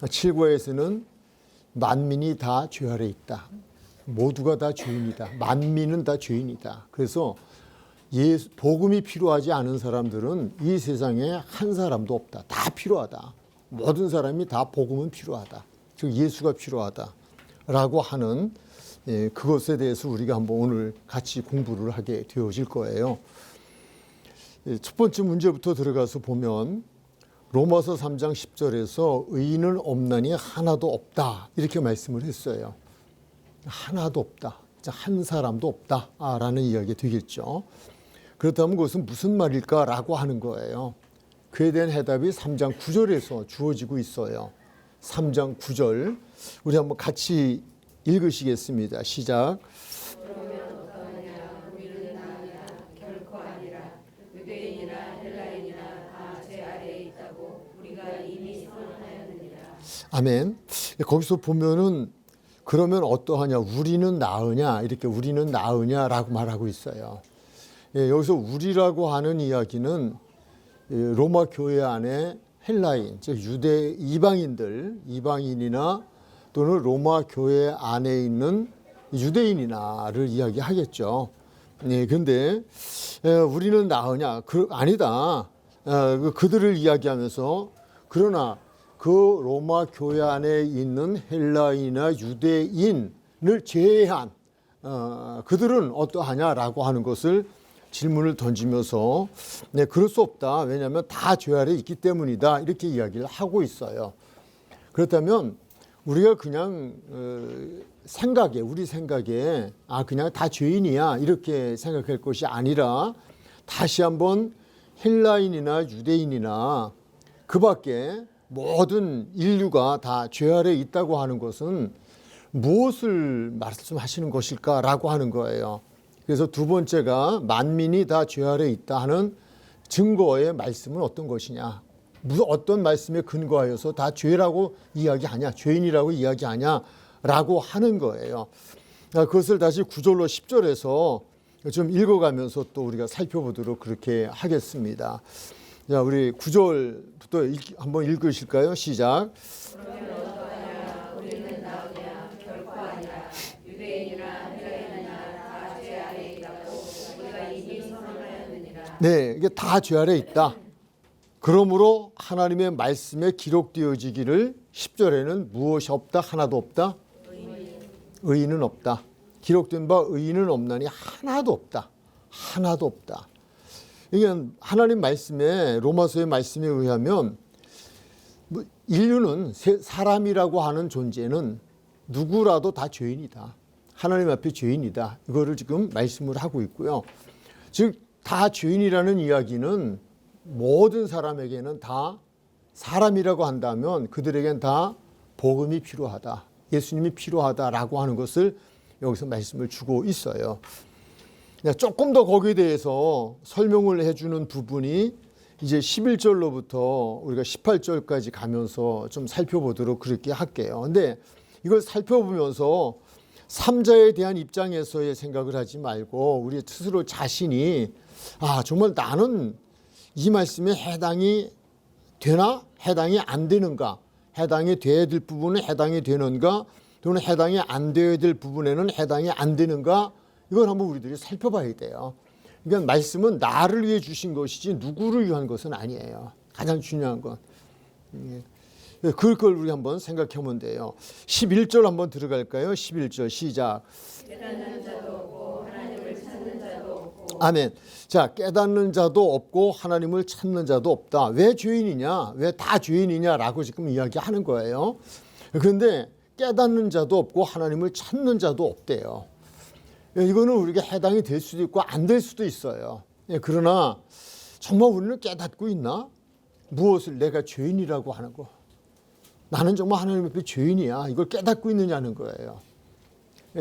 7구에서는 만민이 다 죄 아래 있다. 모두가 다 죄인이다. 만민은 다 죄인이다. 그래서 복음이 필요하지 않은 사람들은 이 세상에 한 사람도 없다. 다 필요하다. 모든 사람이 다 복음은 필요하다. 즉 예수가 필요하다라고 하는 그것에 대해서 우리가 한번 오늘 같이 공부를 하게 되어질 거예요. 첫 번째 문제부터 들어가서 보면 로마서 3장 10절에서 의인은 없나니 하나도 없다 이렇게 말씀을 했어요. 하나도 없다. 한 사람도 없다라는 이야기가 되겠죠. 그렇다면 그것은 무슨 말일까라고 하는 거예요. 그에 대한 해답이 3장 9절에서 주어지고 있어요. 3장 9절 우리 한번 같이 읽으시겠습니다. 시작. 그러면 어떠하냐 우리는 아니라 결코 아니라 유대인이나 헬라인이나 다 제 아래에 있다고 우리가 이미 선언하였느니라. 아멘. 거기서 보면은 그러면 어떠하냐 우리는 나으냐 이렇게 우리는 나으냐라고 말하고 있어요. 여기서 우리라고 하는 이야기는 로마 교회 안에 헬라인, 즉 유대 이방인이나 또는 로마 교회 안에 있는 유대인이나를 이야기하겠죠. 그런데 우리는 나으냐? 아니다. 그들을 이야기하면서 그러나 그 로마 교회 안에 있는 헬라인이나 유대인을 제외한 그들은 어떠하냐라고 하는 것을 질문을 던지면서 그럴 수 없다. 왜냐하면 다 죄 아래 있기 때문이다. 이렇게 이야기를 하고 있어요. 그렇다면 우리가 그냥 우리 생각에 그냥 다 죄인이야 이렇게 생각할 것이 아니라 다시 한번 헬라인이나 유대인이나 그 밖에 모든 인류가 다 죄 아래 있다고 하는 것은 무엇을 말씀하시는 것일까라고 하는 거예요. 그래서 두 번째가 만민이 다 죄 아래 있다 하는 증거의 말씀은 어떤 것이냐. 어떤 말씀에 근거하여서 다 죄라고 이야기하냐. 죄인이라고 이야기하냐라고 하는 거예요. 그것을 다시 9절로 10절에서 좀 읽어가면서 또 우리가 살펴보도록 그렇게 하겠습니다. 자, 우리 9절부터 한번 읽으실까요? 시작. 우리는 나오냐 결코 아니라 유대인이나 헬라인이나 다 제 아래에 있다고 우리가 이미 선언하였느니라. 네, 이게 다 죄 아래 있다. 그러므로 하나님의 말씀에 기록되어지기를 10절에는 무엇이 없다? 하나도 없다? 의인은 없다. 기록된 바 의인은 없나니 하나도 없다. 하나도 없다. 이게 하나님 말씀에 로마서의 말씀에 의하면 인류는 사람이라고 하는 존재는 누구라도 다 죄인이다. 하나님 앞에 죄인이다. 이거를 지금 말씀을 하고 있고요. 즉 다 죄인이라는 이야기는 모든 사람에게는 다 사람이라고 한다면 그들에겐 다 복음이 필요하다. 예수님이 필요하다라고 하는 것을 여기서 말씀을 주고 있어요. 조금 더 거기에 대해서 설명을 해주는 부분이 이제 11절로부터 우리가 18절까지 가면서 좀 살펴보도록 그렇게 할게요. 근데 이걸 살펴보면서 삼자에 대한 입장에서의 생각을 하지 말고 우리 스스로 자신이 정말 나는 이 말씀에 해당이 되나? 해당이 안 되는가? 해당이 돼야 될 부분은 해당이 되는가? 또는 해당이 안 되어야 될 부분에는 해당이 안 되는가? 이걸 한번 우리들이 살펴봐야 돼요. 그러니까 말씀은 나를 위해 주신 것이지 누구를 위한 것은 아니에요. 가장 중요한 건. 그걸 우리 한번 생각해 보면 돼요. 11절 한번 들어갈까요? 11절 시작. 깨닫는 자도 없고 하나님을 찾는 자도 없고. 아멘. 자, 깨닫는 자도 없고 하나님을 찾는 자도 없다. 왜 죄인이냐? 왜 다 죄인이냐라고 지금 이야기하는 거예요. 그런데 깨닫는 자도 없고 하나님을 찾는 자도 없대요. 이거는 우리가 해당이 될 수도 있고 안 될 수도 있어요. 그러나 정말 우리는 깨닫고 있나? 무엇을 내가 죄인이라고 하는 거. 나는 정말 하나님 앞에 죄인이야. 이걸 깨닫고 있느냐는 거예요.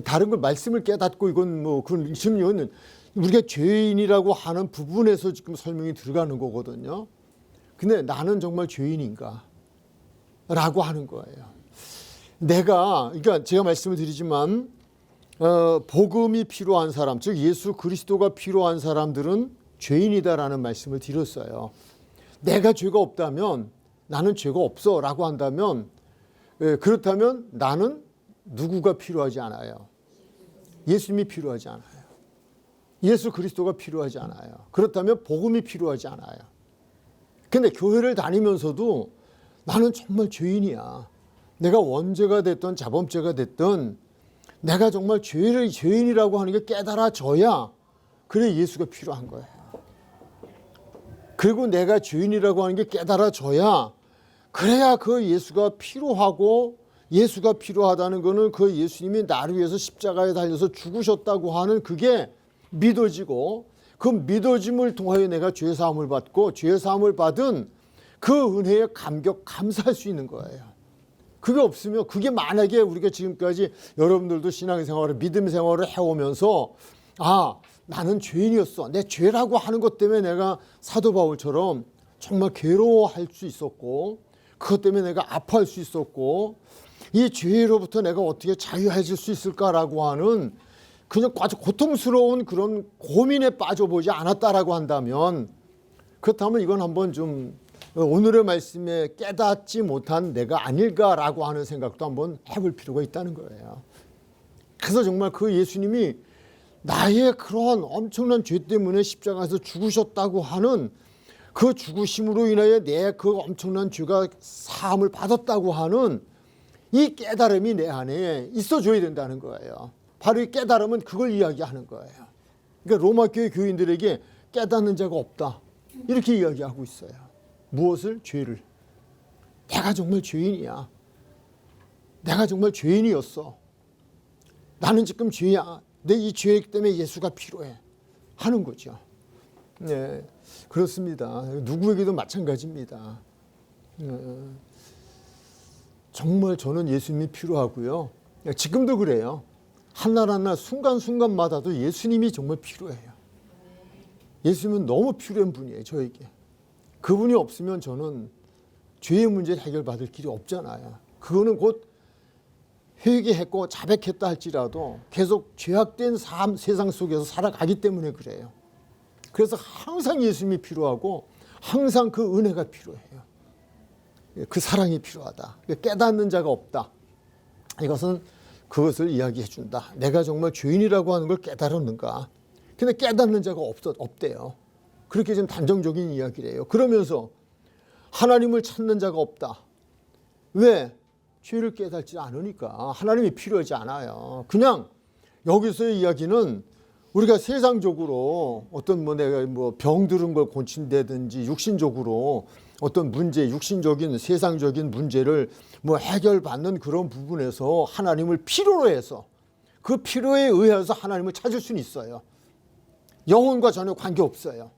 다른 걸 말씀을 깨닫고 이건 그건 지금 이거는 우리가 죄인이라고 하는 부분에서 지금 설명이 들어가는 거거든요. 근데 나는 정말 죄인인가? 라고 하는 거예요. 그러니까 제가 말씀을 드리지만 복음이 필요한 사람, 즉 예수 그리스도가 필요한 사람들은 죄인이다라는 말씀을 드렸어요. 내가 죄가 없다면 나는 죄가 없어라고 한다면 그렇다면 나는 누구가 필요하지 않아요? 예수님이 필요하지 않아요. 예수 그리스도가 필요하지 않아요. 그렇다면 복음이 필요하지 않아요. 근데 교회를 다니면서도 나는 정말 죄인이야. 내가 원죄가 됐든 자범죄가 됐든 내가 정말 죄인이라고 하는 게 깨달아져야 그래 예수가 필요한 거예요. 그리고 내가 죄인이라고 하는 게 깨달아져야 그래야 그 예수가 필요하고 예수가 필요하다는 것은 그 예수님이 나를 위해서 십자가에 달려서 죽으셨다고 하는 그게 믿어지고 그 믿어짐을 통하여 내가 죄사함을 받고 죄사함을 받은 그 은혜에 감사할 수 있는 거예요. 그게 없으면 그게 만약에 우리가 지금까지 여러분들도 신앙생활을 믿음 생활을 해오면서 나는 죄인이었어. 내 죄라고 하는 것 때문에 내가 사도 바울처럼 정말 괴로워할 수 있었고 그것 때문에 내가 아파할 수 있었고 이 죄로부터 내가 어떻게 자유해질 수 있을까라고 하는 그냥 아주 고통스러운 그런 고민에 빠져보지 않았다라고 한다면 그렇다면 이건 한번 좀 오늘의 말씀에 깨닫지 못한 내가 아닐까라고 하는 생각도 한번 해볼 필요가 있다는 거예요. 그래서 정말 그 예수님이 나의 그런 엄청난 죄 때문에 십자가에서 죽으셨다고 하는 그 죽으심으로 인하여 내 그 엄청난 죄가 사함을 받았다고 하는 이 깨달음이 내 안에 있어줘야 된다는 거예요. 바로 이 깨달음은 그걸 이야기하는 거예요. 그러니까 로마 교회 교인들에게 깨닫는 자가 없다 이렇게 이야기하고 있어요. 무엇을? 죄를. 내가 정말 죄인이야. 내가 정말 죄인이었어. 나는 지금 죄야. 내 이 죄 때문에 예수가 필요해 하는 거죠. 네, 그렇습니다. 누구에게도 마찬가지입니다. 정말 저는 예수님이 필요하고요. 지금도 그래요. 한날 한날 순간순간마다도 예수님이 정말 필요해요. 예수님은 너무 필요한 분이에요. 저에게. 그분이 없으면 저는 죄의 문제를 해결받을 길이 없잖아요. 그거는 곧 회개했고 자백했다 할지라도 계속 죄악된 삶 세상 속에서 살아가기 때문에 그래요. 그래서 항상 예수님이 필요하고 항상 그 은혜가 필요해요. 그 사랑이 필요하다. 깨닫는 자가 없다. 이것은 그것을 이야기해 준다. 내가 정말 죄인이라고 하는 걸 깨달았는가. 근데 깨닫는 자가 없대요. 그렇게 좀 단정적인 이야기래요. 그러면서 하나님을 찾는 자가 없다. 왜? 죄를 깨닫지 않으니까. 하나님이 필요하지 않아요. 그냥 여기서의 이야기는 우리가 세상적으로 어떤 내가 병 들은 걸 고친다든지 육신적으로 어떤 문제, 육신적인 세상적인 문제를 해결받는 그런 부분에서 하나님을 필요로 해서 그 필요에 의해서 하나님을 찾을 수는 있어요. 영혼과 전혀 관계없어요.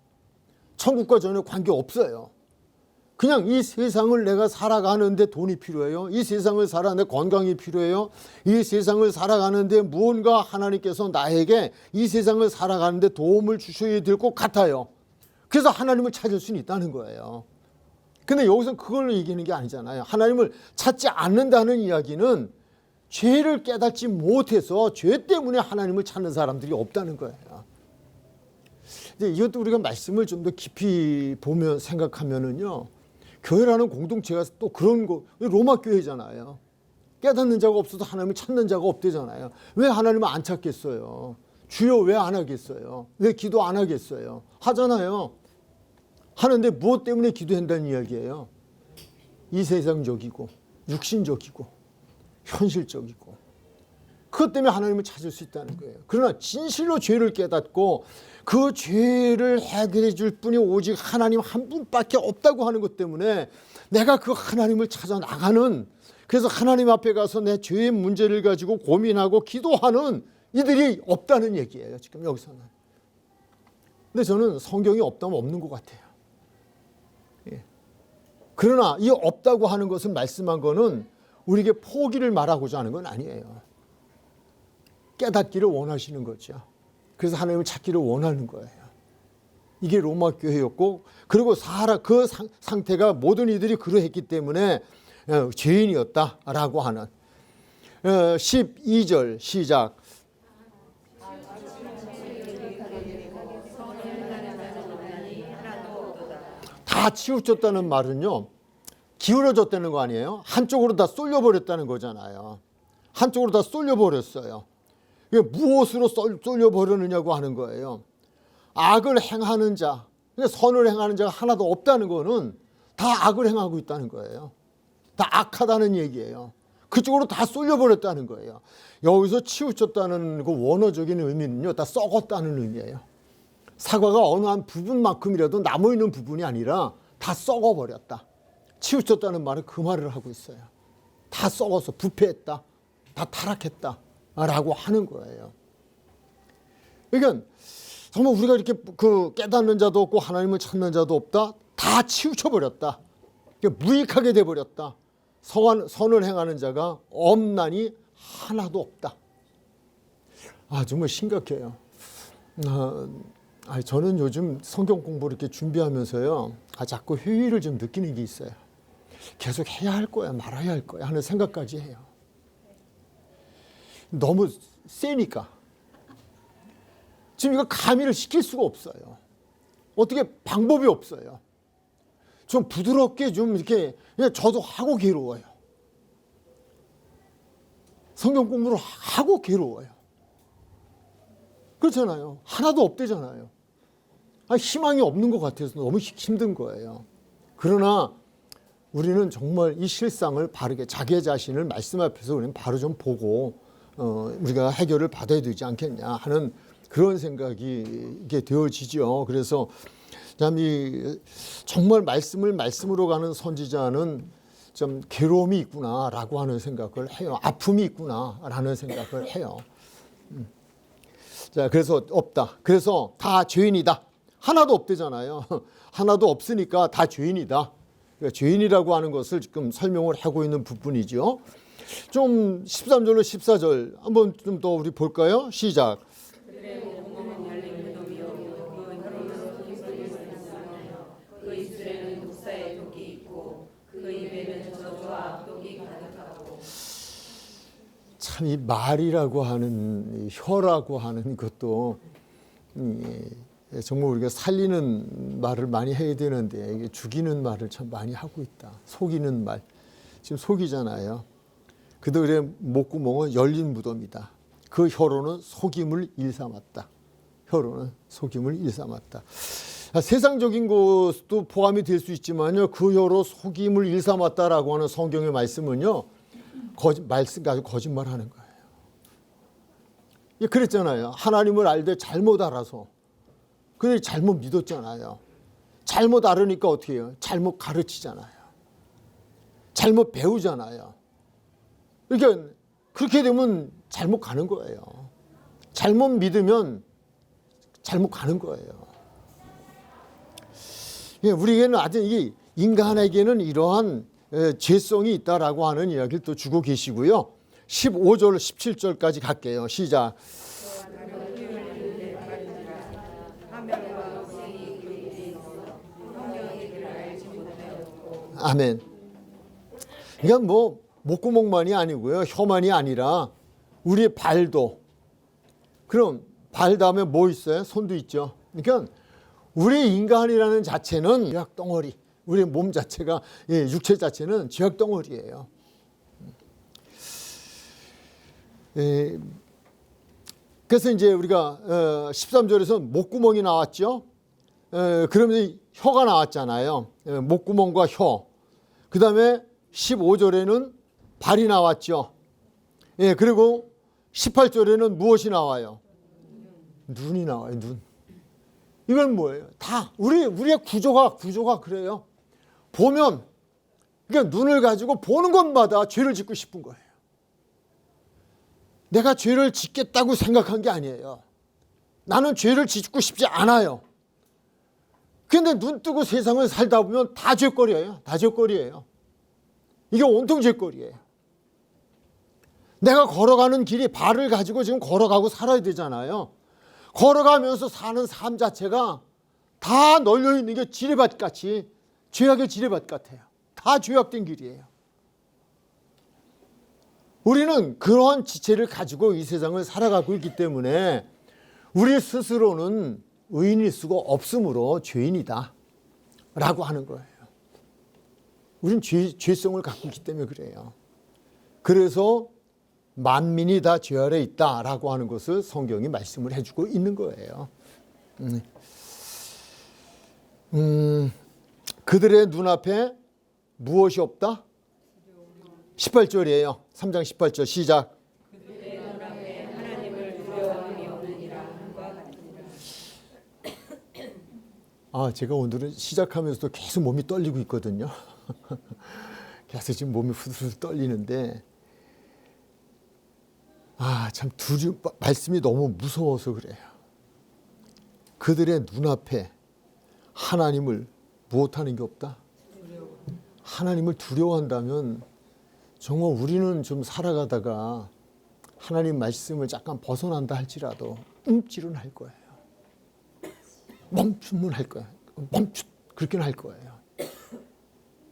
천국과 전혀 관계없어요. 그냥 이 세상을 내가 살아가는데 돈이 필요해요. 이 세상을 살아가는데 건강이 필요해요. 이 세상을 살아가는데 무언가 하나님께서 나에게 이 세상을 살아가는데 도움을 주셔야 될 것 같아요. 그래서 하나님을 찾을 수는 있다는 거예요. 근데 여기서 그걸 얘기하는 게 아니잖아요. 하나님을 찾지 않는다는 이야기는 죄를 깨닫지 못해서 죄 때문에 하나님을 찾는 사람들이 없다는 거예요. 근데 이것도 우리가 말씀을 좀 더 깊이 보면 생각하면은요. 교회라는 공동체가 또 그런 거 로마 교회잖아요. 깨닫는 자가 없어도 하나님을 찾는 자가 없대잖아요. 왜 하나님을 안 찾겠어요? 주여 왜 안 하겠어요? 왜 기도 안 하겠어요? 하잖아요. 하는데 무엇 때문에 기도한다는 이야기예요? 이 세상적이고 육신적이고 현실적이고 그것 때문에 하나님을 찾을 수 있다는 거예요. 그러나 진실로 죄를 깨닫고 그 죄를 해결해 줄 분이 오직 하나님 한 분밖에 없다고 하는 것 때문에 내가 그 하나님을 찾아 나가는, 그래서 하나님 앞에 가서 내 죄의 문제를 가지고 고민하고 기도하는 이들이 없다는 얘기예요. 지금 여기서는. 근데 저는 성경이 없다면 없는 것 같아요. 예. 그러나 이 없다고 하는 것을 말씀한 거는 우리에게 포기를 말하고자 하는 건 아니에요. 깨닫기를 원하시는 거죠. 그래서 하나님을 찾기를 원하는 거예요. 이게 로마 교회였고, 그리고 그 상태가 모든 이들이 그러했기 때문에 죄인이었다라고 하는 12절 시작. 다 치우쳤다는 말은요, 기울어졌다는 거 아니에요? 한쪽으로 다 쏠려버렸다는 거잖아요. 한쪽으로 다 쏠려버렸어요. 이게 무엇으로 쏠려버렸느냐고 하는 거예요. 악을 행하는 자, 선을 행하는 자가 하나도 없다는 거는 다 악을 행하고 있다는 거예요. 다 악하다는 얘기예요. 그쪽으로 다 쏠려버렸다는 거예요. 여기서 치우쳤다는 그 원어적인 의미는요, 다 썩었다는 의미예요. 사과가 어느 한 부분만큼이라도 남아있는 부분이 아니라 다 썩어버렸다. 치우쳤다는 말은 그 말을 하고 있어요. 다 썩어서 부패했다. 다 타락했다. 라고 하는 거예요. 그러니까 정말 우리가 이렇게 그 깨닫는 자도 없고 하나님을 찾는 자도 없다. 다 치우쳐버렸다. 무익하게 돼버렸다. 선을 행하는 자가 없나니 하나도 없다. 정말 심각해요. 저는 요즘 성경 공부를 이렇게 준비하면서요, 자꾸 회의를 좀 느끼는 게 있어요. 계속 해야 할 거야, 말아야 할 거야 하는 생각까지 해요. 너무 세니까. 지금 이거 가미를 시킬 수가 없어요. 어떻게 방법이 없어요. 좀 부드럽게 좀 이렇게, 그냥 저도 하고 괴로워요. 성경 공부를 하고 괴로워요. 그렇잖아요. 하나도 없대잖아요. 희망이 없는 것 같아서 너무 힘든 거예요. 그러나 우리는 정말 이 실상을 바르게 자기 자신을 말씀 앞에서 우리는 바로 좀 보고 우리가 해결을 받아야 되지 않겠냐 하는 그런 생각이 이게 되어지죠. 그래서 정말 말씀을 말씀으로 가는 선지자는 좀 괴로움이 있구나라고 하는 생각을 해요. 아픔이 있구나라는 생각을 해요. 자, 그래서 없다. 그래서 다 죄인이다. 하나도 없대잖아요. 하나도 없으니까 다 죄인이다. 그러니까 죄인이라고 하는 것을 지금 설명을 하고 있는 부분이죠. 좀 13절로 14절 한번 좀 더 우리 볼까요? 시작. 그 입술에는 독사의 독이 있고 그 입에는 저주와 악독이 가득하고. 참 이 말이라고 하는, 이 혀라고 하는 것도 정말 우리가 살리는 말을 많이 해야 되는데 이게 죽이는 말을 참 많이 하고 있다. 속이는 말. 지금 속이잖아요. 그도 그래 목구멍은 열린 무덤이다. 그 혀로는 속임을 일삼았다. 혀로는 속임을 일삼았다. 세상적인 것도 포함이 될 수 있지만요, 그 혀로 속임을 일삼았다라고 하는 성경의 말씀은요, 말씀 가지고 거짓말하는 거예요. 그랬잖아요. 하나님을 알되 잘못 알아서, 그래 잘못 믿었잖아요. 잘못 알으니까 어떻게 해요? 잘못 가르치잖아요. 잘못 배우잖아요. 그러니까 그렇게 되면 잘못 가는 거예요. 잘못 믿으면 잘못 가는 거예요. 우리에게는 아주 이 인간에게는 이러한 죄성이 있다라고 하는 이야기를 또 주고 계시고요. 15절, 17절까지 갈게요. 시작. 아멘. 그러니까 뭐 목구멍만이 아니고요, 혀만이 아니라 우리의 발도. 그럼 발 다음에 뭐 있어요? 손도 있죠. 그러니까 우리 인간이라는 자체는 죄악 덩어리. 우리 몸 자체가, 육체 자체는 죄악 덩어리예요. 그래서 이제 우리가 13절에서 목구멍이 나왔죠. 그러면서 혀가 나왔잖아요. 목구멍과 혀. 그 다음에 15절에는 발이 나왔죠. 그리고 18절에는 무엇이 나와요? 눈이 나와요. 눈. 이건 뭐예요? 다 우리의 구조가 그래요. 보면, 그러니까 눈을 가지고 보는 것마다 죄를 짓고 싶은 거예요. 내가 죄를 짓겠다고 생각한 게 아니에요. 나는 죄를 짓고 싶지 않아요. 근데 눈 뜨고 세상을 살다 보면 다 죄거리예요. 다 죄거리예요. 이게 온통 죄거리예요. 내가 걸어가는 길이 발을 가지고 지금 걸어가고 살아야 되잖아요. 걸어가면서 사는 삶 자체가 다 널려있는 게 지뢰밭같이, 죄악의 지뢰밭 같아요. 다 죄악된 길이에요. 우리는 그러한 지체를 가지고 이 세상을 살아가고 있기 때문에 우리 스스로는 의인일 수가 없으므로 죄인이다 라고 하는 거예요. 우린 죄성을 갖고 있기 때문에 그래요. 그래서 만민이 다 죄 아래 있다라고 하는 것을 성경이 말씀을 해주고 있는 거예요. 그들의 눈앞에 무엇이 없다? 18절이에요. 3장 18절 시작. 그들의 눈앞에 하나님을 두려워함이 없느니라 함과 같으니라. 제가 오늘은 시작하면서도 계속 몸이 떨리고 있거든요. 계속 지금 몸이 후들후들 떨리는데 참 말씀이 너무 무서워서 그래요. 그들의 눈앞에 하나님을 무엇하는 게 없다? 하나님을 두려워한다면 정말 우리는 좀 살아가다가 하나님 말씀을 잠깐 벗어난다 할지라도 움찔은 할 거예요. 멈춤은 할 거예요. 그렇게는 할 거예요.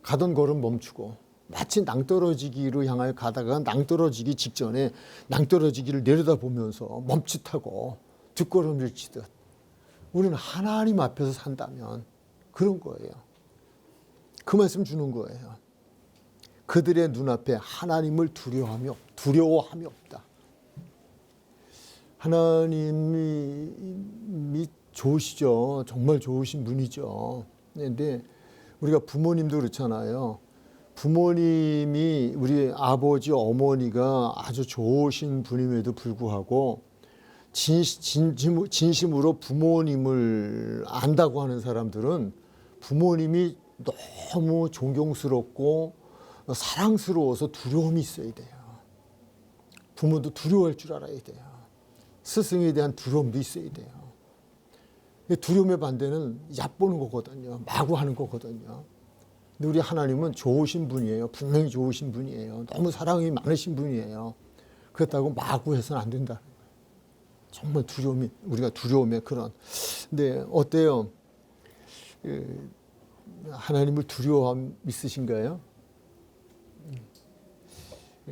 가던 걸음 멈추고 마치 낭떠러지기로 향하여 가다가 낭떠러지기 직전에 낭떠러지기를 내려다보면서 멈칫하고 뒷걸음질 치듯 우리는 하나님 앞에서 산다면 그런 거예요. 그 말씀 주는 거예요. 그들의 눈앞에 하나님을 두려워함이 없다. 하나님이 좋으시죠. 정말 좋으신 분이죠. 그런데 우리가 부모님도 그렇잖아요. 부모님이 우리 아버지 어머니가 아주 좋으신 분임에도 불구하고 진심으로 부모님을 안다고 하는 사람들은 부모님이 너무 존경스럽고 사랑스러워서 두려움이 있어야 돼요. 부모도 두려워할 줄 알아야 돼요. 스승에 대한 두려움도 있어야 돼요. 두려움의 반대는 얕보는 거거든요. 마구 하는 거거든요. 근데 우리 하나님은 좋으신 분이에요. 분명히 좋으신 분이에요. 너무 사랑이 많으신 분이에요. 그렇다고 마구 해서는 안 된다. 정말 우리가 두려움의 그런. 근데 어때요? 하나님을 두려움 있으신가요?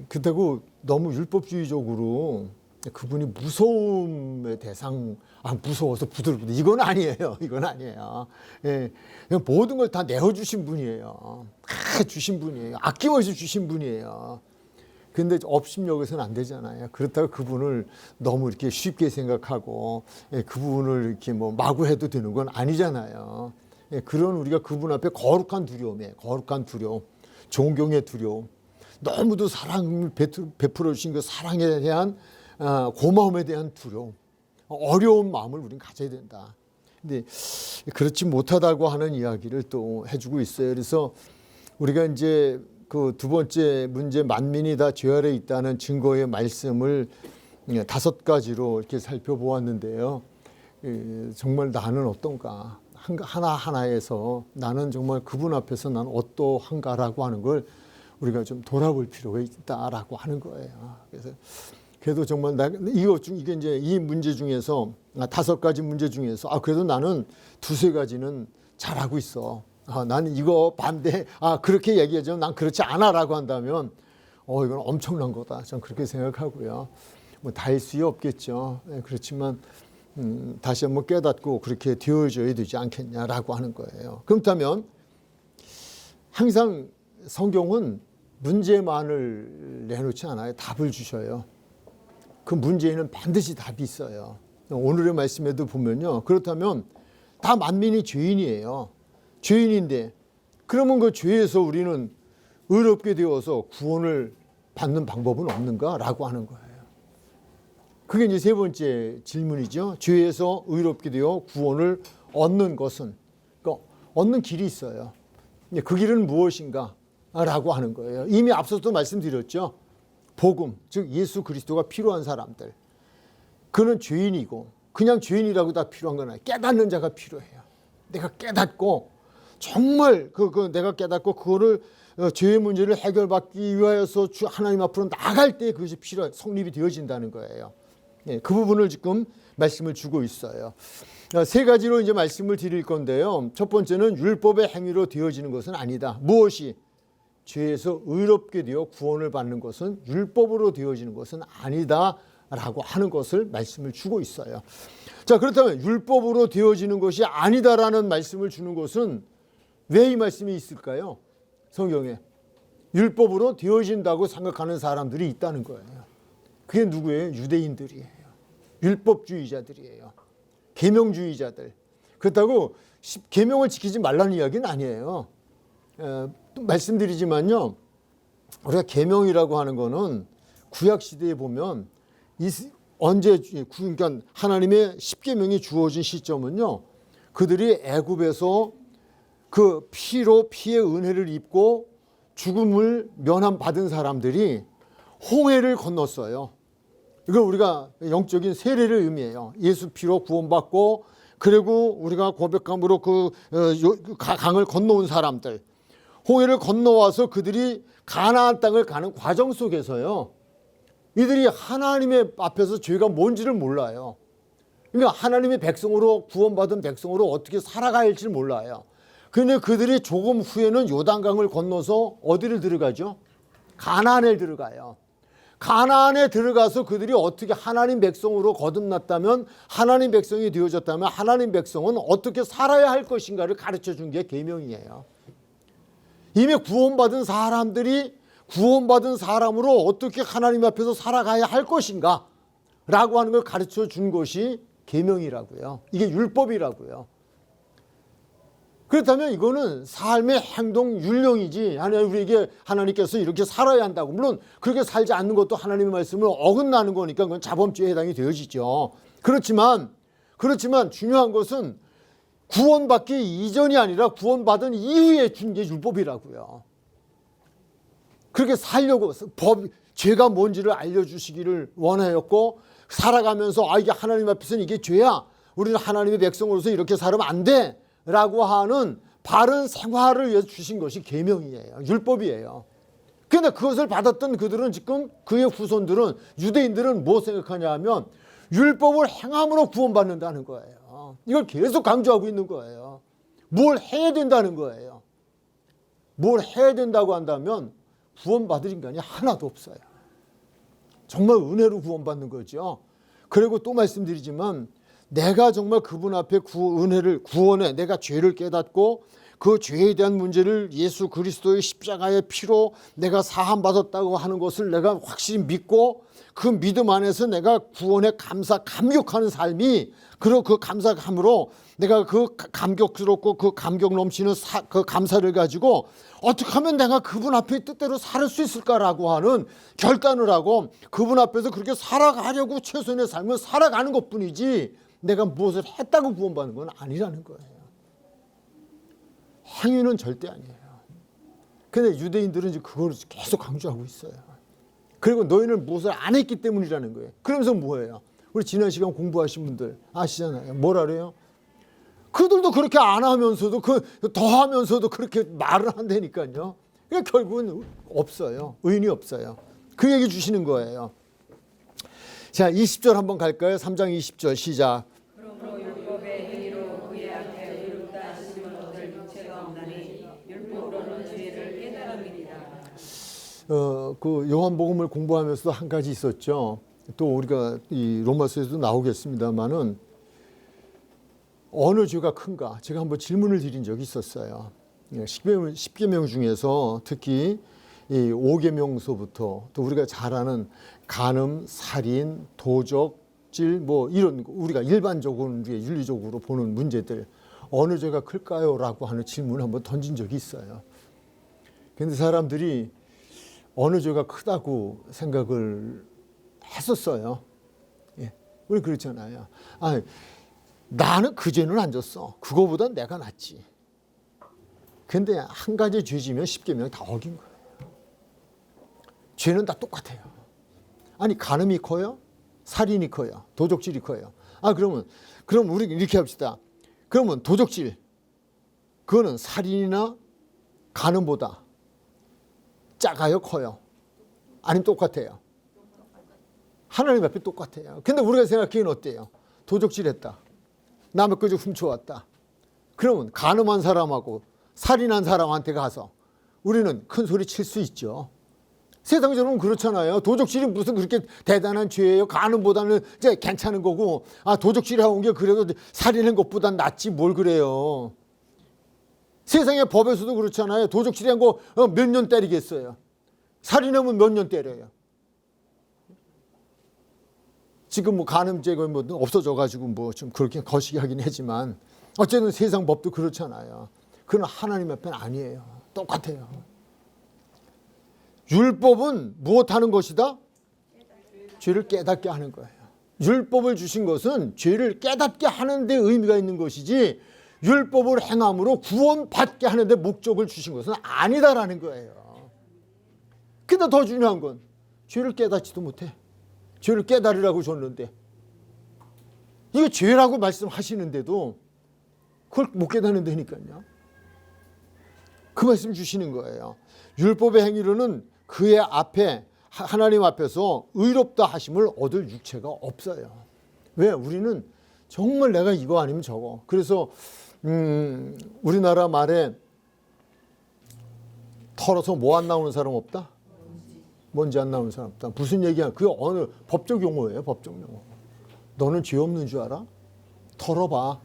그렇다고 너무 율법주의적으로 그분이 무서움의 대상, 무서워서 부들부들. 이건 아니에요. 이건 아니에요. 예, 그냥 모든 걸 다 내어주신 분이에요. 다 주신 분이에요. 아낌없이 주신 분이에요. 근데 업심여기서는 안 되잖아요. 그렇다고 그분을 너무 이렇게 쉽게 생각하고, 그분을 이렇게 뭐 마구 해도 되는 건 아니잖아요. 그런 우리가 그분 앞에 거룩한 두려움, 존경의 두려움, 너무도 사랑을 베풀어 주신 그 사랑에 대한 고마움에 대한 두려움, 어려운 마음을 우리는 가져야 된다. 근데 그렇지 못하다고 하는 이야기를 또 해주고 있어요. 그래서 우리가 이제 그 두 번째 문제, 만민이 다 죄 아래 있다는 증거의 말씀을 5가지로 이렇게 살펴보았는데요. 정말 나는 어떤가? 하나하나에서 나는 정말 그분 앞에서 나는 어떠한가라고 하는 걸 우리가 좀 돌아볼 필요가 있다라고 하는 거예요. 그래도 정말 이게 이제 이 문제 중에서 5가지 문제 중에서 그래도 나는 2-3가지는 잘하고 있어. 나는 이거 반대. 그렇게 얘기하지만 난 그렇지 않아라고 한다면 이건 엄청난 거다. 저는 그렇게 생각하고요. 뭐 다 할 수 없겠죠. 그렇지만 다시 한번 깨닫고 그렇게 되어져야 되지 않겠냐라고 하는 거예요. 그렇다면 항상 성경은 문제만을 내놓지 않아요. 답을 주셔요. 그 문제에는 반드시 답이 있어요. 오늘의 말씀에도 보면요. 그렇다면 다 만민이 죄인이에요. 죄인인데 그러면 그 죄에서 우리는 의롭게 되어서 구원을 받는 방법은 없는가라고 하는 거예요. 그게 이제 3번째 질문이죠. 죄에서 의롭게 되어 구원을 얻는 것은, 그러니까 얻는 길이 있어요. 그 길은 무엇인가? 라고 하는 거예요. 이미 앞서도 말씀드렸죠. 복음, 즉 예수 그리스도가 필요한 사람들. 그는 죄인이고 그냥 죄인이라고 다 필요한 건 아니에요. 깨닫는 자가 필요해요. 내가 깨닫고 정말 내가 깨닫고 그거를 죄의 문제를 해결받기 위하여서 하나님 앞으로 나갈 때 그것이 성립이 되어진다는 거예요. 그 부분을 지금 말씀을 주고 있어요. 3가지로 이제 말씀을 드릴 건데요. 첫 번째는 율법의 행위로 되어지는 것은 아니다. 무엇이? 죄에서 의롭게 되어 구원을 받는 것은 율법으로 되어지는 것은 아니다라고 하는 것을 말씀을 주고 있어요. 자, 그렇다면 율법으로 되어지는 것이 아니다라는 말씀을 주는 것은 왜 이 말씀이 있을까요? 성경에. 율법으로 되어진다고 생각하는 사람들이 있다는 거예요. 그게 누구예요? 유대인들이에요. 율법주의자들이에요. 계명주의자들. 그렇다고 계명을 지키지 말라는 이야기는 아니에요. 또 말씀드리지만요, 우리가 계명이라고 하는 거는 구약 시대에 보면 언제, 그러니까 하나님의 십계명이 주어진 시점은요, 그들이 애굽에서 그 피로 피의 은혜를 입고 죽음을 면함받은 사람들이 홍해를 건넜어요. 이걸 우리가 영적인 세례를 의미해요. 예수 피로 구원받고, 그리고 우리가 고백함으로 그 강을 건너온 사람들, 홍해를 건너와서 그들이 가나안 땅을 가는 과정 속에서요, 이들이 하나님의 앞에서 죄가 뭔지를 몰라요. 그러니까 하나님의 백성으로 구원받은 백성으로 어떻게 살아가야 할지 몰라요. 그런데 그들이 조금 후에는 요단강을 건너서 어디를 들어가죠? 가나안에 들어가요. 가나안에 들어가서 그들이 어떻게 하나님 백성으로 거듭났다면, 하나님 백성이 되어졌다면 하나님 백성은 어떻게 살아야 할 것인가를 가르쳐 준 게 계명이에요. 이미 구원받은 사람들이 구원받은 사람으로 어떻게 하나님 앞에서 살아가야 할 것인가 라고 하는 걸 가르쳐 준 것이 계명이라고요. 이게 율법이라고요. 그렇다면 이거는 삶의 행동 율령이지, 우리에게 하나님께서 이렇게 살아야 한다고, 물론 그렇게 살지 않는 것도 하나님의 말씀을 어긋나는 거니까 그건 자범죄에 해당이 되어지죠. 그렇지만 중요한 것은 구원받기 이전이 아니라 구원받은 이후에 준 게 율법이라고요. 그렇게 살려고 죄가 뭔지를 알려주시기를 원하였고, 살아가면서 이게 하나님 앞에서는 이게 죄야, 우리는 하나님의 백성으로서 이렇게 살면 안 돼 라고 하는 바른 생활을 위해서 주신 것이 계명이에요. 율법이에요. 그런데 그것을 받았던 그들은, 지금 그의 후손들은, 유대인들은 뭐 생각하냐 하면 율법을 행함으로 구원받는다는 거예요. 이걸 계속 강조하고 있는 거예요. 뭘 해야 된다는 거예요. 뭘 해야 된다고 한다면 구원받을 인간이 하나도 없어요. 정말 은혜로 구원받는 거죠. 그리고 또 말씀드리지만, 내가 정말 그분 앞에 구원해 내가 죄를 깨닫고 그 죄에 대한 문제를 예수 그리스도의 십자가의 피로 내가 사함받았다고 하는 것을 내가 확실히 믿고, 그 믿음 안에서 내가 구원에 감격하는 삶이, 그리고 그 감사함으로 내가 그 감격스럽고 그 감격 넘치는 그 감사를 가지고 어떻게 하면 내가 그분 앞에 뜻대로 살 수 있을까라고 하는 결단을 하고 그분 앞에서 그렇게 살아가려고 최선의 삶을 살아가는 것뿐이지, 내가 무엇을 했다고 구원받는 건 아니라는 거예요. 행위는 절대 아니에요. 근데 유대인들은 이제 그걸 계속 강조하고 있어요. 그리고 너희는 무엇을 안 했기 때문이라는 거예요. 그러면서 뭐예요? 우리 지난 시간 공부하신 분들 아시잖아요. 뭐라 그래요? 그들도 그렇게 안 하면서도 더 하면서도 그렇게 말을 한다니까요. 그러니까 결국은 없어요. 의인이 없어요. 그 얘기 주시는 거예요. 자, 20절 한번 갈까요? 3장 20절 시작. 그러므로 율법의 행위로 그의 앞에 의롭다 하심을 얻을 육체가 없나니 율법으로는 죄를 깨달음이니라. 그 요한복음을 공부하면서도 한 가지 있었죠. 또 우리가 이 로마서에도 나오겠습니다만은 어느 죄가 큰가? 제가 한번 질문을 드린 적이 있었어요. 10계명 중에서 특히 이 5계명서부터 또 우리가 잘 아는 간음, 살인, 도적질 뭐 이런 우리가 일반적으로 윤리적으로 보는 문제들, 어느 죄가 클까요? 라고 하는 질문을 한번 던진 적이 있어요. 그런데 사람들이 어느 죄가 크다고 생각을 했었어요. 예, 우리 그렇잖아요. 나는 그 죄는 안 졌어. 그거보다 내가 낫지. 근데 한 가지 죄 지면 10계명 다 어긴 거예요. 죄는 다 똑같아요. 아니, 간음이 커요? 살인이 커요? 도적질이 커요? 그럼 우리 이렇게 합시다. 그러면 도적질, 그거는 살인이나 간음보다 작아요? 커요? 아니면 똑같아요? 하나님 앞에 똑같아요. 근데 우리가 생각하기엔 어때요? 도적질 했다. 남의 거 좀 훔쳐왔다. 그러면 간음한 사람하고 살인한 사람한테 가서 우리는 큰 소리 칠 수 있죠. 세상적으로는 그렇잖아요. 도적질이 무슨 그렇게 대단한 죄예요. 간음보다는 이제 괜찮은 거고, 도적질하고 온 게 그래도 살인한 것보단 낫지 뭘 그래요. 세상의 법에서도 그렇잖아요. 도적질한 거 몇 년 때리겠어요. 살인하면 몇 년 때려요. 지금 뭐 간음죄가 뭐 없어져가지고 뭐 좀 그렇게 거시기 하긴 하지만 어쨌든 세상 법도 그렇잖아요. 그건 하나님 앞에는 아니에요. 똑같아요. 율법은 무엇하는 것이다? 죄를 깨닫게 하는 거예요. 율법을 주신 것은 죄를 깨닫게 하는 데 의미가 있는 것이지 율법을 행함으로 구원받게 하는 데 목적을 주신 것은 아니다라는 거예요. 근데 더 중요한 건 죄를 깨닫지도 못해. 죄를 깨달으라고 줬는데 이거 죄라고 말씀하시는데도 그걸 못 깨닫는다니까요. 그 말씀 주시는 거예요. 율법의 행위로는 그의 앞에 하나님 앞에서 의롭다 하심을 얻을 육체가 없어요. 왜? 우리는 정말 내가 이거 아니면 저거. 그래서 우리나라 말에 털어서 뭐 안 나오는 사람 없다? 먼지 안 나오는 사람 없다. 무슨 얘기야? 그게 어느 법적 용어예요. 법적 용어. 너는 죄 없는 줄 알아? 털어봐.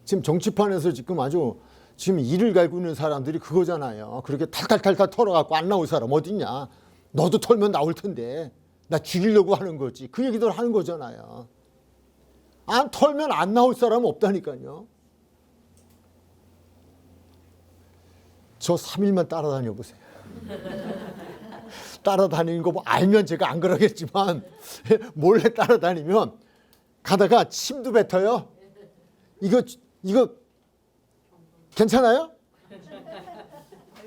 지금 정치판에서 지금 아주 지금 이를 갈고 있는 사람들이 그거잖아요. 그렇게 탈탈탈탈 털어갖고 안 나올 사람 어딨냐. 너도 털면 나올 텐데 나 죽이려고 하는 거지. 그 얘기들 하는 거잖아요. 안 털면 안 나올 사람은 없다니까요. 저 3일만 따라다녀 보세요. 따라다니는 거 뭐 알면 제가 안 그러겠지만 몰래 따라다니면 가다가 침도 뱉어요. 이거 괜찮아요?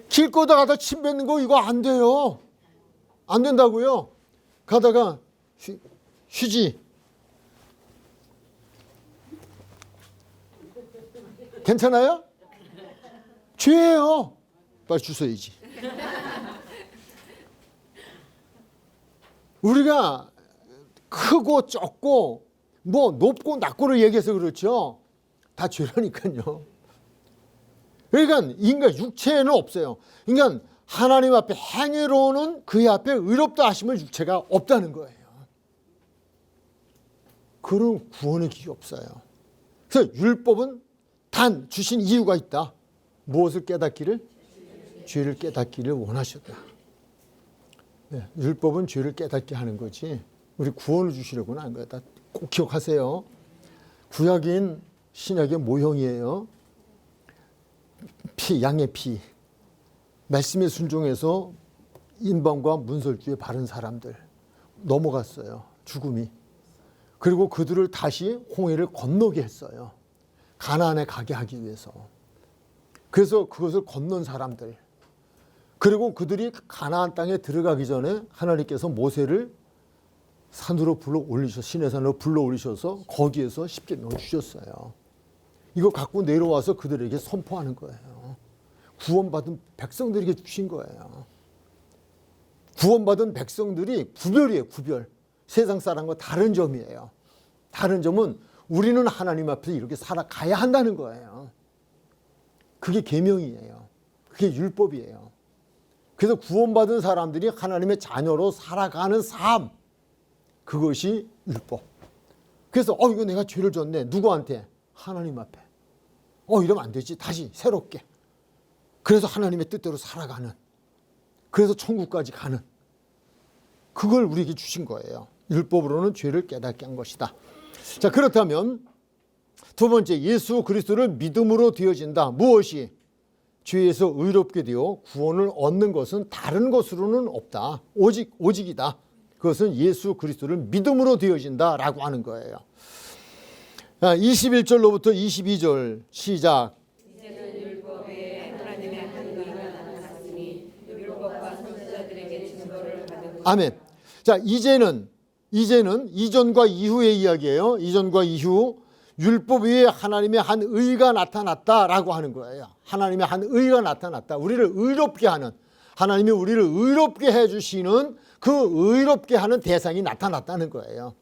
길 걷다가다 침 뱉는 거 이거 안 돼요. 안 된다고요. 가다가 휴지 괜찮아요? 죄예요. 빨리 주워야지. 우리가 크고 적고 뭐 높고 낮고를 얘기해서 그렇죠. 다 죄라니까요. 그러니까 인간 육체에는 없어요. 그러니까 하나님 앞에 행위로는 그의 앞에 의롭다 하심을 육체가 없다는 거예요. 그런 구원의 길이 없어요. 그래서 율법은 단 주신 이유가 있다. 무엇을 깨닫기를? 죄를 깨닫기를 원하셨다. 네, 율법은 죄를 깨닫게 하는 거지 우리 구원을 주시려고는 한 거다. 꼭 기억하세요. 구약인 신약의 모형이에요. 피, 양의 피. 말씀에 순종해서 인방과 문설주에 바른 사람들 넘어갔어요. 죽음이. 그리고 그들을 다시 홍해를 건너게 했어요. 가나안에 가게 하기 위해서. 그래서 그것을 건넌 사람들. 그리고 그들이 가나안 땅에 들어가기 전에 하나님께서 모세를 산으로 불러 올리셔서 시내 산으로 불러 올리셔서 거기에서 십계명을 주셨어요. 이거 갖고 내려와서 그들에게 선포하는 거예요. 구원받은 백성들에게 주신 거예요. 구원받은 백성들이 구별이에요. 구별. 세상 사람과 다른 점이에요. 다른 점은 우리는 하나님 앞에서 이렇게 살아가야 한다는 거예요. 그게 계명이에요. 그게 율법이에요. 그래서 구원받은 사람들이 하나님의 자녀로 살아가는 삶, 그것이 율법. 그래서 이거 내가 죄를 졌네. 누구한테? 하나님 앞에. 이러면 안 되지. 다시 새롭게. 그래서 하나님의 뜻대로 살아가는. 그래서 천국까지 가는. 그걸 우리에게 주신 거예요. 율법으로는 죄를 깨닫게 한 것이다. 자, 그렇다면 두 번째, 예수 그리스도를 믿음으로 되어진다. 무엇이? 죄에서 의롭게 되어 구원을 얻는 것은 다른 것으로는 없다. 오직이다. 그것은 예수 그리스도를 믿음으로 되어진다라고 하는 거예요. 21절로부터 22절 시작. 이제는 율법에 하나님의 한 의가 나타났으니 율법과 선지자들에게 증거를 받은 아멘. 자, 이제는 이전과 이후의 이야기예요. 이전과 이후. 율법 위에 하나님의 한 의가 나타났다라고 하는 거예요. 하나님의 한 의가 나타났다. 우리를 의롭게 하는, 하나님이 우리를 의롭게 해주시는 그 의롭게 하는 대상이 나타났다는 거예요.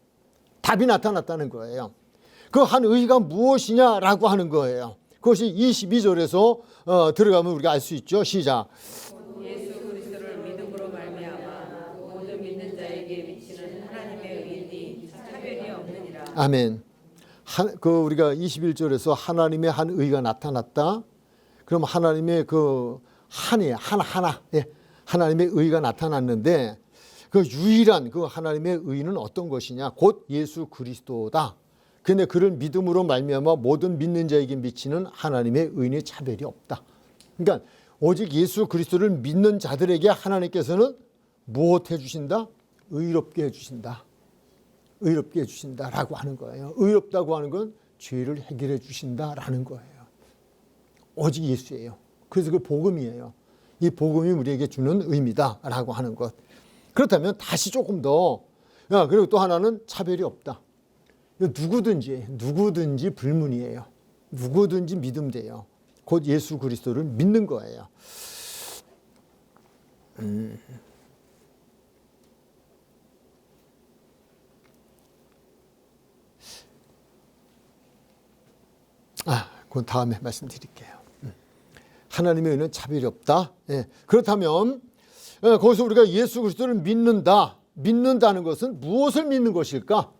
답이 나타났다는 거예요. 그 한 의가 무엇이냐라고 하는 거예요. 그것이 22절에서 들어가면 우리가 알 수 있죠. 시작. 예수 그리스도를 믿음으로 말미암아 모든 믿는 자에게 미치는 하나님의 의인이 차별이 없느니라. 아멘. 우리가 21절에서 하나님의 한 의가 나타났다. 그럼 하나님의 그 하나하나 하나님의 의가 나타났는데 그 유일한 그 하나님의 의는 어떤 것이냐? 곧 예수 그리스도다. 근데 그를 믿음으로 말미암아 모든 믿는 자에게 미치는 하나님의 의인의 차별이 없다. 그러니까 오직 예수 그리스도를 믿는 자들에게 하나님께서는 무엇 해주신다? 의롭게 해주신다. 의롭게 해주신다라고 하는 거예요. 의롭다고 하는 건 죄를 해결해 주신다라는 거예요. 오직 예수예요. 그래서 그 복음이에요. 이 복음이 우리에게 주는 의미다라고 하는 것. 그렇다면 다시 조금 더, 그리고 또 하나는 차별이 없다. 누구든지 불문이에요. 누구든지 믿으면 돼요. 곧 예수 그리스도를 믿는 거예요. 그건 다음에 말씀드릴게요. 하나님의 의는 차별이 없다. 그렇다면 거기서 우리가 예수 그리스도를 믿는다는 것은 무엇을 믿는 것일까?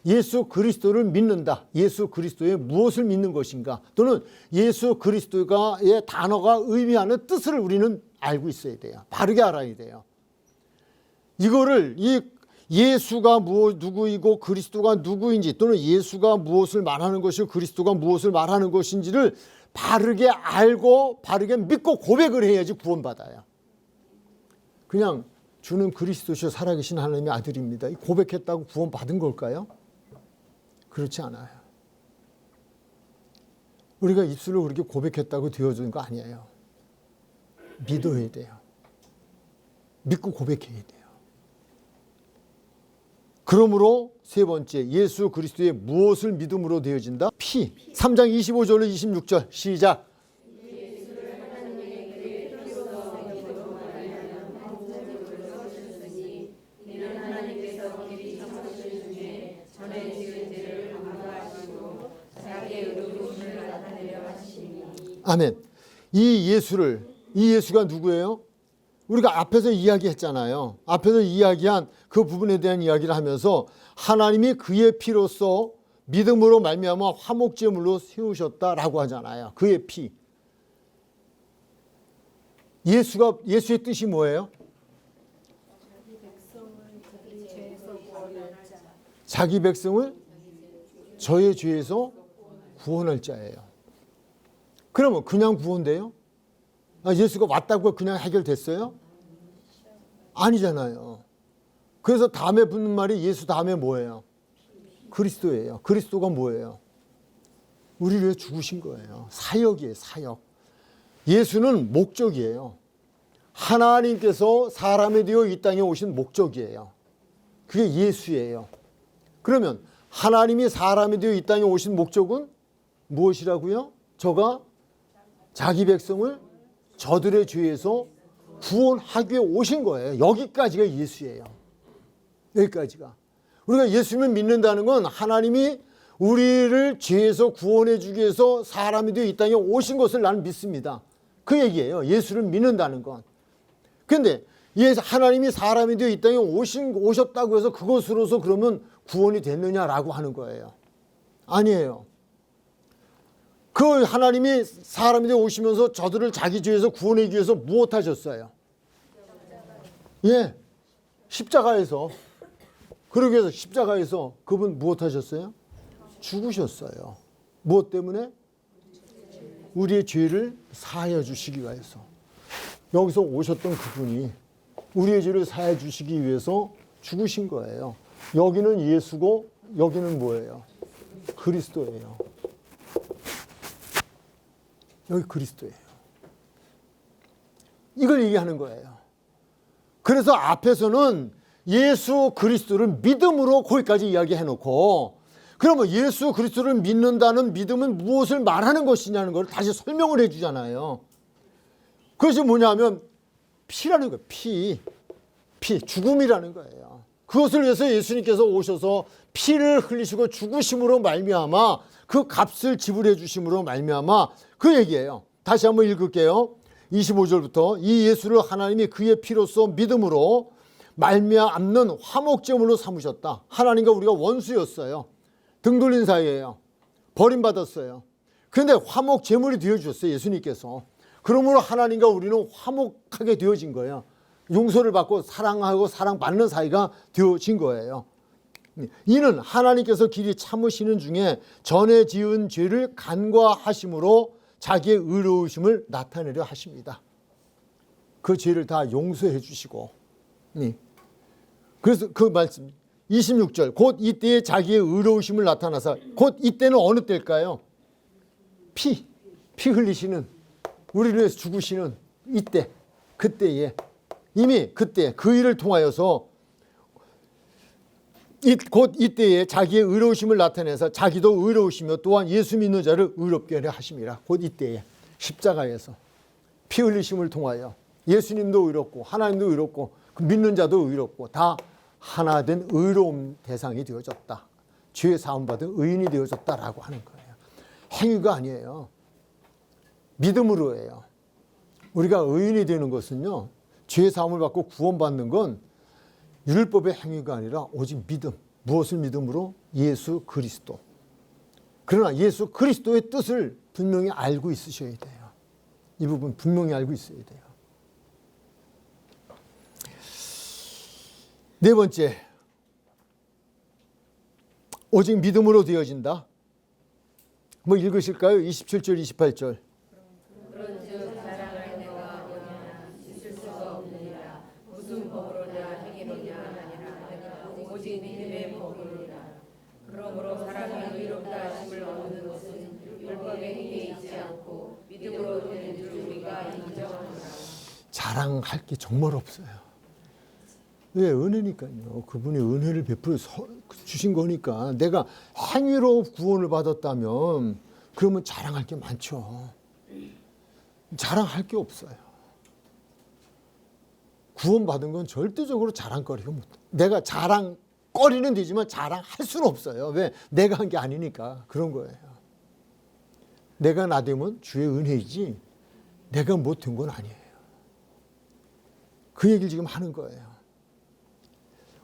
예수 그리스도를 믿는다. 예수 그리스도의 무엇을 믿는 것인가? 또는 예수 그리스도의 단어가 의미하는 뜻을 우리는 알고 있어야 돼요. 바르게 알아야 돼요. 이거를 예수가 누구이고 그리스도가 누구인지, 또는 예수가 무엇을 말하는 것이고 그리스도가 무엇을 말하는 것인지를 바르게 알고 바르게 믿고 고백을 해야지 구원받아요. 그냥 주는 그리스도시요 살아계신 하나님의 아들입니다. 고백했다고 구원받은 걸까요? 그렇지 않아요. 우리가 입술로 그렇게 고백했다고 되어주는 거 아니에요. 믿어야 돼요. 믿고 고백해야 돼요. 그러므로 세 번째, 예수 그리스도의 무엇을 믿음으로 되어진다? 피. 3장 25절로 26절 시작. 아멘. 이 예수가 누구예요? 우리가 앞에서 이야기했잖아요. 앞에서 이야기한 그 부분에 대한 이야기를 하면서 하나님이 그의 피로써 믿음으로 말미암아 화목제물로 세우셨다라고 하잖아요. 그의 피. 예수의 뜻이 뭐예요? 자기 백성을 저의 죄에서 구원할 자예요. 그러면 그냥 구원돼요? 예수가 왔다고 그냥 해결됐어요? 아니잖아요. 그래서 다음에 붙는 말이 예수 다음에 뭐예요? 그리스도예요. 그리스도가 뭐예요? 우리를 위해 죽으신 거예요. 사역이에요. 사역. 예수는 목적이에요. 하나님께서 사람이 되어 이 땅에 오신 목적이에요. 그게 예수예요. 그러면 하나님이 사람이 되어 이 땅에 오신 목적은 무엇이라고요? 저가 자기 백성을 저들의 죄에서 구원하기 위해 오신 거예요. 여기까지가 예수예요. 여기까지가. 우리가 예수님을 믿는다는 건 하나님이 우리를 죄에서 구원해 주기 위해서 사람이 되어 이 땅에 오신 것을 나는 믿습니다. 그 얘기예요. 예수를 믿는다는 건. 그런데 하나님이 사람이 되어 이 땅에 오셨다고 해서 그것으로서 그러면 구원이 됐느냐라고 하는 거예요. 아니에요. 그 하나님이 사람이 되어 오시면서 저들을 자기 죄에서 구원하기 위해서 무엇 하셨어요? 십자가에서. 그러기 위해서 십자가에서 그분 무엇 하셨어요? 죽으셨어요. 무엇 때문에? 우리의 죄를 사하여 주시기 위해서. 여기서 오셨던 그분이 우리의 죄를 사하여 주시기 위해서 죽으신 거예요. 여기는 예수고 여기는 뭐예요? 그리스도예요. 여기 그리스도예요. 이걸 얘기하는 거예요. 그래서 앞에서는 예수 그리스도를 믿음으로 거기까지 이야기해놓고, 그러면 예수 그리스도를 믿는다는 믿음은 무엇을 말하는 것이냐는 걸 다시 설명을 해주잖아요. 그것이 뭐냐면 피라는 거예요. 피, 죽음이라는 거예요. 그것을 위해서 예수님께서 오셔서 피를 흘리시고 죽으심으로 말미암아 그 값을 지불해 주심으로 말미암아 그 얘기예요. 다시 한번 읽을게요. 25절부터 이 예수를 하나님이 그의 피로써 믿음으로 말미암는 화목제물로 삼으셨다. 하나님과 우리가 원수였어요. 등 돌린 사이예요. 버림받았어요. 그런데 화목제물이 되어주셨어요. 예수님께서. 그러므로 하나님과 우리는 화목하게 되어진 거예요. 용서를 받고 사랑하고 사랑받는 사이가 되어진 거예요. 이는 하나님께서 길이 참으시는 중에 전에 지은 죄를 간과하심으로 자기의 의로우심을 나타내려 하십니다. 그 죄를 다 용서해 주시고, 그래서 그 말씀 26절 곧 이때에 자기의 의로우심을 나타나서, 곧 이때는 어느 때일까요? 피 흘리시는, 우리를 위해서 죽으시는 이때, 그때에, 이미 그때 그 일을 통하여서 곧 이때에 자기의 의로우심을 나타내서 자기도 의로우시며 또한 예수 믿는 자를 의롭게 하려 하심이라. 곧 이때에 십자가에서 피 흘리심을 통하여 예수님도 의롭고 하나님도 의롭고 그 믿는 자도 의롭고 다 하나 된 의로움 대상이 되어졌다. 죄 사함 받은 의인이 되어졌다라고 하는 거예요. 행위가 아니에요. 믿음으로 해요. 우리가 의인이 되는 것은요, 죄 사함을 받고 구원받는 건 율법의 행위가 아니라 오직 믿음. 무엇을 믿음으로? 예수 그리스도. 그러나 예수 그리스도의 뜻을 분명히 알고 있으셔야 돼요. 이 부분 분명히 알고 있어야 돼요. 네 번째, 오직 믿음으로 되어진다. 뭐 읽으실까요? 27절, 28절. 그런즉 자랑할 내가 어디냐 있을 수가 없느니라. 무슨 법으로냐 행위로냐 아니라 오직 믿음의 법으로라. 그러므로 사람이 의롭다 하심을 얻는 것은 율법의 행위에 있지 않고 믿음으로 되는 줄 우리가 인정하노라. 자랑할 게 정말 없어요. 왜? 은혜니까요. 그분이 은혜를 베풀어 주신 거니까. 내가 행위로 구원을 받았다면 그러면 자랑할 게 많죠. 자랑할 게 없어요. 구원받은 건 절대적으로 자랑거리가 못. 내가 자랑거리는 되지만 자랑할 수는 없어요. 왜? 내가 한 게 아니니까 그런 거예요. 내가 나되면 주의 은혜이지 내가 못한 건 아니에요. 그 얘기를 지금 하는 거예요.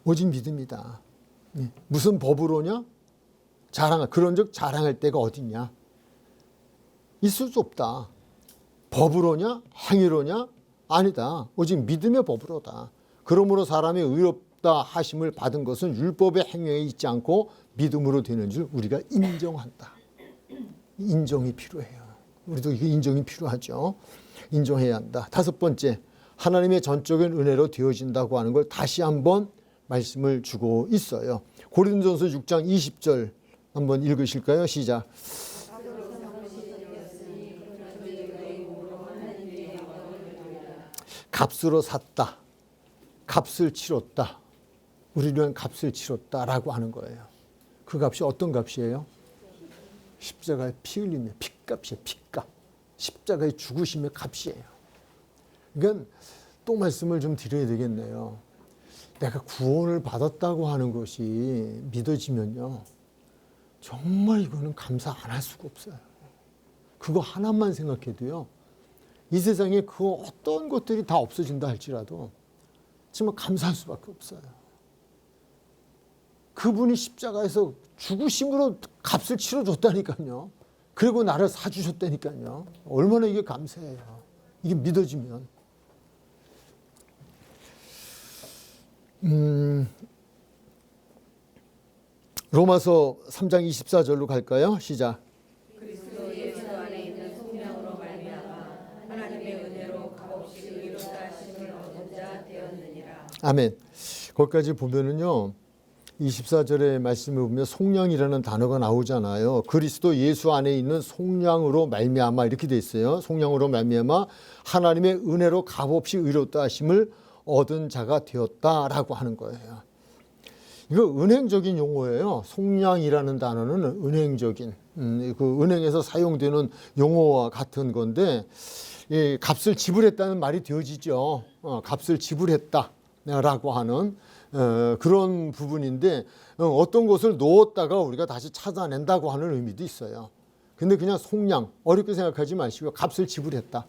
오직 믿음이다. 무슨 법으로냐? 그런즉 자랑할 데가 어딨냐? 있을 수 없다. 법으로냐? 행위로냐? 아니다. 오직 믿음의 법으로다. 그러므로 사람이 의롭다 하심을 받은 것은 율법의 행위에 있지 않고 믿음으로 되는 줄 우리가 인정한다. 인정이 필요해요. 우리도 이게 인정이 필요하죠. 인정해야 한다. 다섯 번째, 하나님의 전적인 은혜로 되어진다고 하는 걸 다시 한번 말씀을 주고 있어요. 고린도전서 6장 20절 한번 읽으실까요? 시작. 값으로 샀다. 값을 치렀다. 우리를 위한 값을 치렀다라고 하는 거예요. 그 값이 어떤 값이에요? 십자가의 피 흘림의 피값이에요. 피값. 십자가의 죽으심의 값이에요. 그러니까 또 말씀을 좀 드려야 되겠네요. 내가 구원을 받았다고 하는 것이 믿어지면요, 정말 이거는 감사 안 할 수가 없어요. 그거 하나만 생각해도요, 이 세상에 그 어떤 것들이 다 없어진다 할지라도 정말 감사할 수밖에 없어요. 그분이 십자가에서 죽으심으로 값을 치러줬다니까요. 그리고 나를 사주셨다니까요. 얼마나 이게 감사해요. 이게 믿어지면. 로마서 3장 24절로 갈까요? 시작. 그리스도 예수 안에 있는 성령으로 말미암아 하나님의 은혜로 값없이 의롭다 하심을 얻은 자 되었느니라. 아멘. 거기까지 보면은요, 24절의 말씀을 보면 속량이라는 단어가 나오잖아요. 그리스도 예수 안에 있는 속량으로 말미암아 이렇게 돼 있어요. 속량으로 말미암아 하나님의 은혜로 값없이 의롭다 하심을 얻은 자가 되었다라고 하는 거예요. 이거 은행적인 용어예요. 속량이라는 단어는 은행적인, 그 은행에서 사용되는 용어와 같은 건데, 이 값을 지불했다는 말이 되어지죠. 값을 지불했다라고 하는 그런 부분인데, 어떤 것을 놓았다가 우리가 다시 찾아낸다고 하는 의미도 있어요. 근데 그냥 속량, 어렵게 생각하지 마시고 값을 지불했다.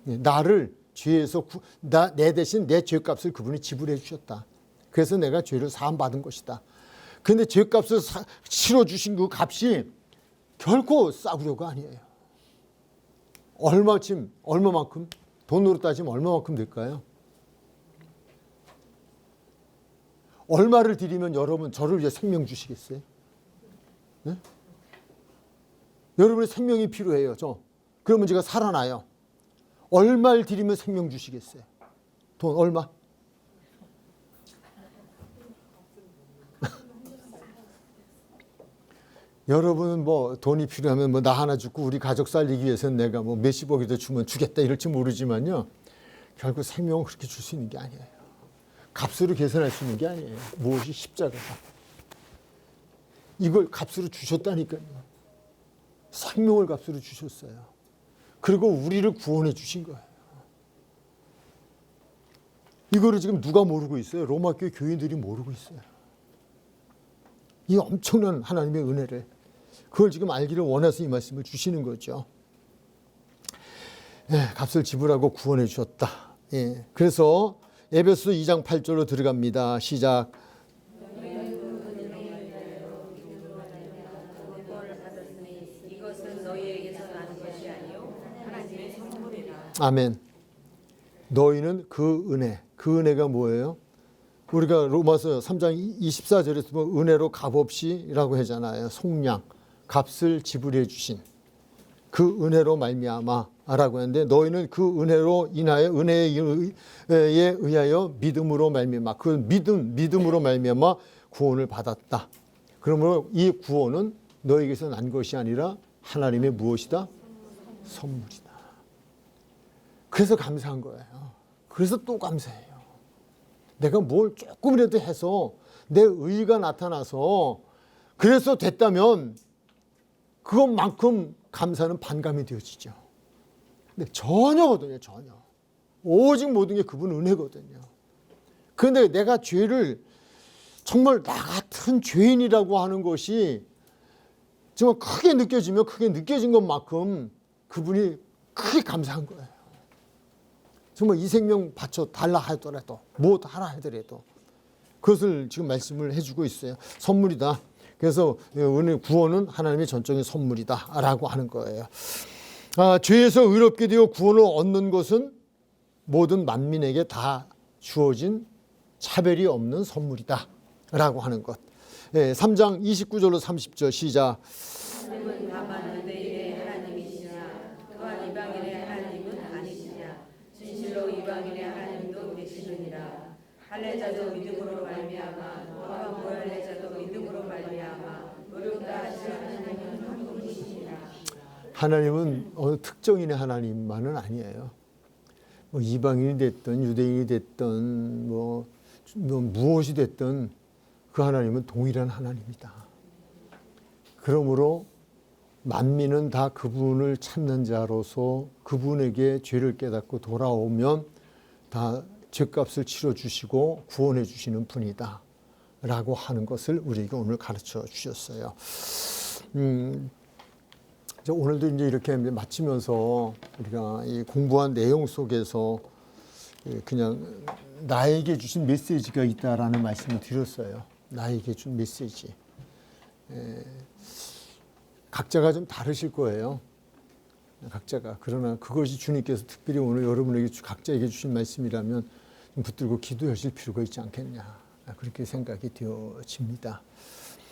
나를 죄에서 내 대신 내 죄값을 그분이 지불해 주셨다. 그래서 내가 죄를 사함 받은 것이다. 근데 죄값을 치러 주신 그 값이 결코 싸구려가 아니에요. 얼마만큼? 돈으로 따지면 얼마만큼 될까요? 얼마를 드리면 여러분 저를 위해 생명 주시겠어요? 네? 여러분의 생명이 필요해요. 그러면 제가 살아나요. 얼마를 드리면 생명 주시겠어요? 돈 얼마? 여러분은 뭐 돈이 필요하면 뭐 나 하나 죽고 우리 가족 살리기 위해서는 내가 뭐 몇십억이라도 주면 주겠다 이럴지 모르지만요. 결국 생명은 그렇게 줄 수 있는 게 아니에요. 값으로 계산할 수 있는 게 아니에요. 무엇이 십자가가. 이걸 값으로 주셨다니까요. 생명을 값으로 주셨어요. 그리고 우리를 구원해 주신 거예요. 이거를 지금 누가 모르고 있어요? 로마교회 교인들이 모르고 있어요. 이 엄청난 하나님의 은혜를 그걸 지금 알기를 원해서 이 말씀을 주시는 거죠. 예, 값을 지불하고 구원해 주셨다. 예, 그래서 에베소 2장 8절로 들어갑니다. 시작. 아멘. 너희는 그 은혜가 뭐예요? 우리가 로마서 3장 24절에서 뭐 은혜로 값없이라고 하잖아요. 속량, 값을 지불해 주신 그 은혜로 말미암아라고 하는데 너희는 그 은혜로 인하여 은혜에 의하여 믿음으로 말미암아 그 믿음으로 말미암아 구원을 받았다. 그러므로 이 구원은 너에게서 난 것이 아니라 하나님의 무엇이다? 선물이다. 그래서 감사한 거예요. 그래서 또 감사해요. 내가 뭘 조금이라도 해서 내 의의가 나타나서 그래서 됐다면 그것만큼 감사는 반감이 되어지죠. 근데 전혀거든요. 전혀. 오직 모든 게 그분 은혜거든요. 그런데 내가 죄를 정말 나 같은 죄인이라고 하는 것이 정말 크게 느껴지면 크게 느껴진 것만큼 그분이 크게 감사한 거예요. 정말 이 생명 바쳐 달라 하더라도 뭐 하라 하더라도 그것을 지금 말씀을 해주고 있어요. 선물이다. 그래서 은혜 구원은 하나님의 전적인 선물이다라고 하는 거예요. 죄에서 의롭게 되어 구원을 얻는 것은 모든 만민에게 다 주어진 차별이 없는 선물이다라고 하는 것. 3장 29절로 30절 시작. 하나님은 다만 유대인의 하나님이시냐 또한 이방인의 하나님은 아니시냐 진실로 이방인의 하나님도 되시느니라. 할례자도 믿음으로 말미암아 또한 무할례자도 믿음으로 말미암아 의롭다 하시는 하나님은 한 분이시니라. 하나님은 어느 특정인의 하나님만은 아니에요. 뭐 이방인이 됐든 유대인이 됐든 뭐 무엇이 됐든 그 하나님은 동일한 하나님이다. 그러므로 만민은 다 그분을 찾는 자로서 그분에게 죄를 깨닫고 돌아오면 다 죄값을 치러주시고 구원해 주시는 분이다 라고 하는 것을 우리에게 오늘 가르쳐 주셨어요. 오늘도 이제 이렇게 마치면서 우리가 이 공부한 내용 속에서 그냥 나에게 주신 메시지가 있다라는 말씀을 드렸어요. 나에게 준 메시지. 각자가 좀 다르실 거예요. 각자가. 그러나 그것이 주님께서 특별히 오늘 여러분에게 각자에게 주신 말씀이라면 좀 붙들고 기도하실 필요가 있지 않겠냐. 그렇게 생각이 되어집니다.